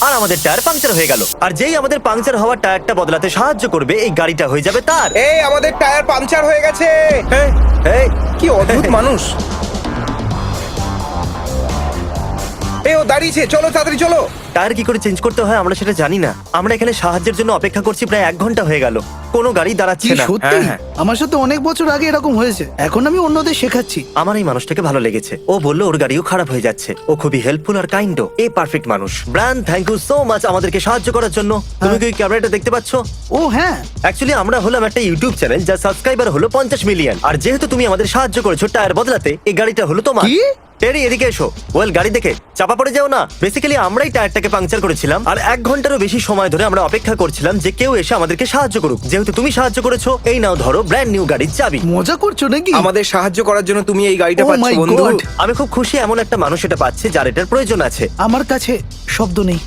আর আমাদের tyre puncture হয়ে গেল। আর যেই আমাদের পাংচার হওয়া টায়ারটা বদলাতে সাহায্য করবে, এই গাড়িটা হয়ে যাবে তার। এই আমাদের টায়ার পাংচার হয়ে গেছে। এই, এই, কি অদ্ভুত মানুষ। এই ও দাঁড়িয়েছে, চলো তাড়াতাড়ি চলো। টায়ার কি করে চেঞ্জ করতে হয় আমরা সেটা জানি না। আমরা এখানে সাহায্যের জন্য অপেক্ষা করছি প্রায় 1 ঘন্টা হয়ে গেল, কোনো গাড়ি কি দাঁড়াচ্ছে না। সত্যি? হ্যাঁ। আমার সাথে অনেক বছর আগে এরকম হয়েছে, এখন আমি অন্যদের শেখাচ্ছি। আমার এই মানুষটাকে ভালো লেগেছে। ও বললো ওর গাড়িও খারাপ হয়ে যাচ্ছে। ও খুবই হেল্পফুল আর কাইন্ড। এ পারফেক্ট মানুষ। Brian, thank you so much আমাদেরকে সাহায্য করার জন্য। তুমি কি ওই ক্যামেরাটা দেখতে পাচ্ছ? ও হ্যাঁ, অ্যাকচুয়ালি আমরা হলাম একটা ইউটিউব চ্যানেল যার সাবস্ক্রাইবার হলো 50 মিলিয়ন। আর যেহেতু তুমি আমাদের সাহায্য করেছো টায়ার বদলাতে, এই গাড়িটা হলো তোমার। কি? টেরি, এদিকে এসো। ওয়েল, গাড়ি দেখে চাপা পড়ে যাও না। বেসিক্যালি আমরাই টায়ারটাকে পাংচার করেছিলাম, আর 1 ঘন্টারও বেশি সময় ধরে আমরা অপেক্ষা করছিলাম যে কেউ এসে আমাদেরকে সাহায্য করুক। যেহেতু তুমি সাহায্য করেছো, এই নাও ধরো ব্র্যান্ড নিউ গাড়ির চাবি। মজা করছো নাকি? আমাদের সাহায্য করার জন্য তুমি এই গাড়িটা Oh পাচ্ছ my বন্ধু। God! আমি খুব খুশি এমন একটা মানুষ এটা পাচ্ছে যার এটার প্রয়োজন আছে। আমার কাছে শব্দ নেই।